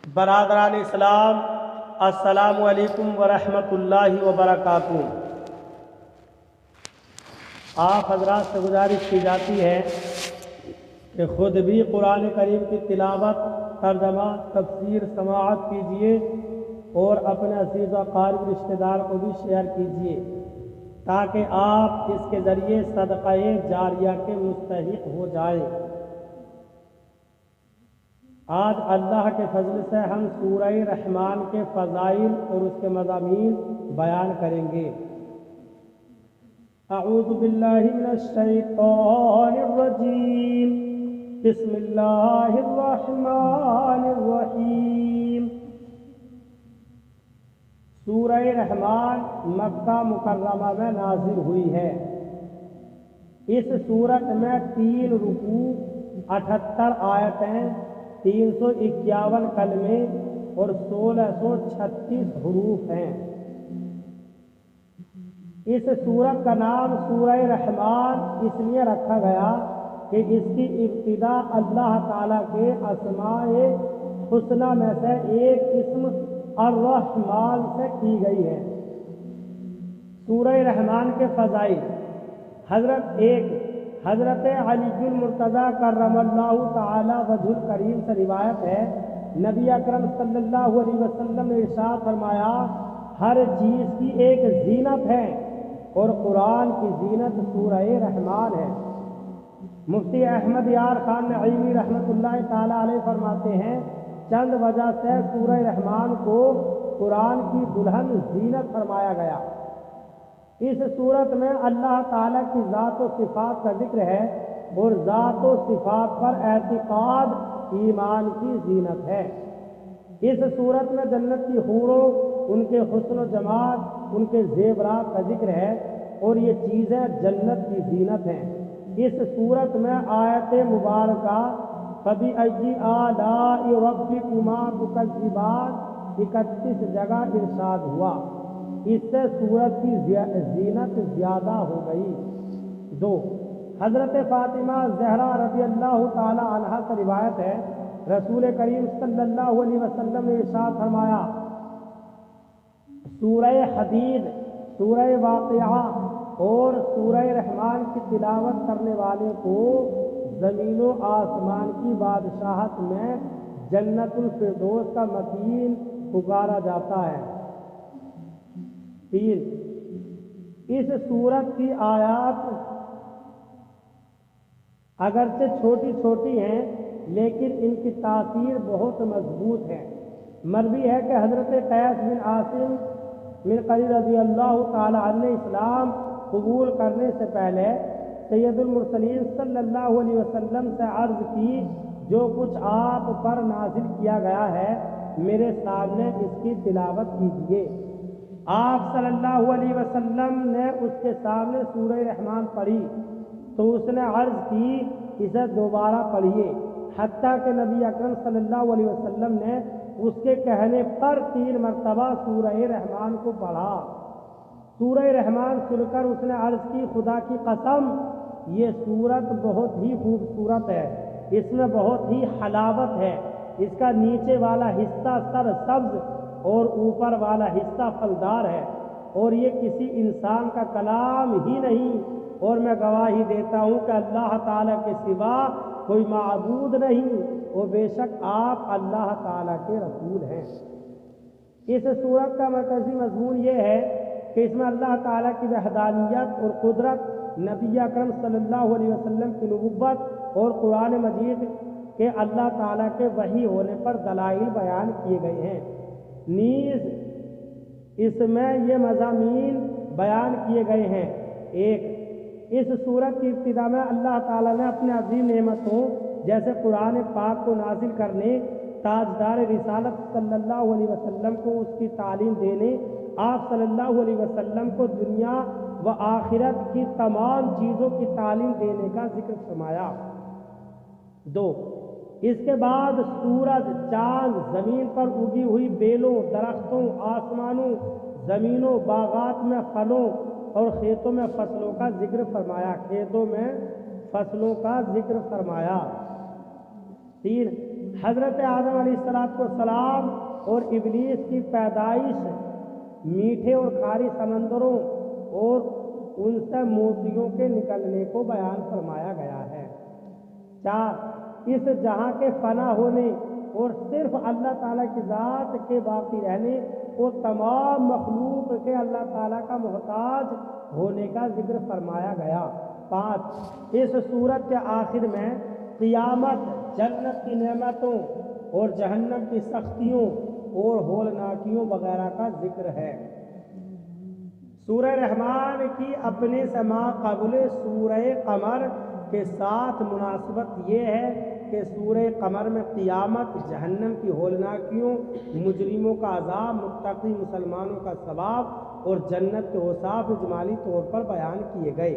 برادران اسلام، السلام علیکم ورحمۃ اللہ وبرکاتہ۔ آپ حضرات سے گزارش کی جاتی ہے کہ خود بھی قرآن کریم کی تلاوت، ترجمہ، تفسیر سماعت کیجیے اور اپنے عزیز و اقارب رشتہ دار کو بھی شیئر کیجیے تاکہ آپ اس کے ذریعے صدقہ جاریہ کے مستحق ہو جائیں۔ آج اللہ کے فضل سے ہم سورہ رحمان کے فضائل اور اس کے مضامین بیان کریں گے۔ اعوذ باللہ من الشیطان الرجیم، بسم اللہ الرحمن الرحیم۔ سورہ رحمان مکہ مکرمہ میں نازل ہوئی ہے۔ اس سورت میں 3 رکوع، 78 آیتیں، 351 کلمے اور 1636 حروف ہیں۔ اس سورت کا نام سورہ رحمان اس لیے رکھا گیا کہ اس کی ابتدا اللہ تعالیٰ کے اسماء حسنہ میں سے ایک اسم الرحمن سے کی گئی ہے۔ سورہ رحمان کے فضائل۔ حضرت علی المرتضیٰ کرم اللہ تعالی وجہ الکریم سے روایت ہے، نبی اکرم صلی اللہ علیہ وسلم نے ارشاد فرمایا، ہر چیز کی ایک زینت ہے اور قرآن کی زینت سورہ رحمان ہے۔ مفتی احمد یار خان نعیمی رحمۃ اللہ تعالی علیہ فرماتے ہیں، چند وجہ سے سورہ رحمان کو قرآن کی دلہن زینت فرمایا گیا۔ اس صورت میں اللہ تعالیٰ کی ذات و صفات کا ذکر ہے اور ذات و صفات پر اعتقاد ایمان کی زینت ہے۔ اس صورت میں جنت کی حوروں، ان کے حسن و جمال، ان کے زیورات کا ذکر ہے اور یہ چیزیں جنت کی زینت ہیں۔ اس صورت میں آیت مبارکہ فَبِأَيِّ آلَاءِ رَبِّكُمَا تُكَذِّبَانِ 31 جگہ ارشاد ہوا۔ اس سے سورت کی زینت زیادہ ہو گئی۔ 2، حضرت فاطمہ زہرا رضی اللہ تعالی عنہا سے روایت ہے، رسول کریم صلی اللہ علیہ وسلم نے ارشاد فرمایا، سورہ حدید، سورہ واقعہ اور سورہ رحمان کی تلاوت کرنے والے کو زمین و آسمان کی بادشاہت میں جنت الفردوس کا مکین پکارا جاتا ہے۔ 3، اس سورت کی آیات اگرچہ چھوٹی چھوٹی ہیں لیکن ان کی تاثیر بہت مضبوط ہے۔ مروی ہے کہ حضرت قیس بن عاصم بن قریظ رضی اللہ تعالی عنہ نے اسلام قبول کرنے سے پہلے سید المرسلین صلی اللہ علیہ وسلم سے عرض کی، جو کچھ آپ پر نازل کیا گیا ہے میرے سامنے اس کی تلاوت کیجیے۔ آپ صلی اللہ علیہ وسلم نے اس کے سامنے سورہ رحمان پڑھی تو اس نے عرض کی، اسے دوبارہ پڑھیے، حتیٰ کہ نبی اکرم صلی اللہ علیہ وسلم نے اس کے کہنے پر 3 مرتبہ سورہ رحمان کو پڑھا۔ سورہ رحمان سن کر اس نے عرض کی، خدا کی قسم یہ سورت بہت ہی خوبصورت ہے، اس میں بہت ہی حلاوت ہے، اس کا نیچے والا حصہ سر سبز اور اوپر والا حصہ پھلدار ہے اور یہ کسی انسان کا کلام ہی نہیں، اور میں گواہی دیتا ہوں کہ اللہ تعالیٰ کے سوا کوئی معبود نہیں اور بے شک آپ اللہ تعالیٰ کے رسول ہیں۔ اس سورت کا مرکزی مضمون یہ ہے کہ اس میں اللہ تعالیٰ کی وحدانیت اور قدرت، نبی اکرم صلی اللہ علیہ وسلم کی نبوت اور قرآن مجید کے اللہ تعالیٰ کے وحی ہونے پر دلائل بیان کیے گئے ہیں۔ نیز اس میں یہ مضامین بیان کیے گئے ہیں۔ 1، اس سورت کی ابتدا میں اللہ تعالیٰ نے اپنے عظیم نعمتوں جیسے قرآن پاک کو نازل کرنے، تاجدار رسالت صلی اللہ علیہ وسلم کو اس کی تعلیم دینے، آپ صلی اللہ علیہ وسلم کو دنیا و آخرت کی تمام چیزوں کی تعلیم دینے کا ذکر فرمایا۔ 2، اس کے بعد سورج، چاند، زمین پر اگی ہوئی بیلوں، درختوں، آسمانوں، زمینوں، باغات میں پھلوں اور کھیتوں میں فصلوں کا ذکر فرمایا۔ کھیتوں میں فصلوں کا ذکر فرمایا۔ 3، حضرت آدم علیہ السلام اور ابلیس کی پیدائش میٹھے اور کھاری سمندروں اور ان سے موتیوں کے نکلنے کو بیان فرمایا گیا ہے۔ 4 اس جہاں کے فنا ہونے اور صرف اللہ تعالیٰ کی ذات کے باقی رہنے اور تمام مخلوق کے اللہ تعالیٰ کا محتاج ہونے کا ذکر فرمایا گیا۔ 5 اس سورت کے آخر میں قیامت، جنت کی نعمتوں اور جہنم کی سختیوں اور ہولناکیوں وغیرہ کا ذکر ہے۔ سورہ رحمان کی اپنے سے ما قبل سورہ قمر کے ساتھ مناسبت یہ ہے کہ سورہ قمر میں قیامت، جہنم کی ہولناکیوں، مجرموں کا عذاب، متقی مسلمانوں کا ثواب اور جنت کے اوصاف اجمالی طور پر بیان کیے گئے،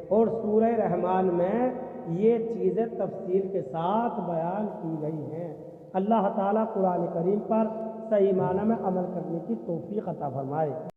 اور سورہ رحمان میں یہ چیزیں تفصیل کے ساتھ بیان کی گئی ہیں۔ اللہ تعالیٰ قرآن کریم پر صحیح معنی میں عمل کرنے کی توفیق عطا فرمائے۔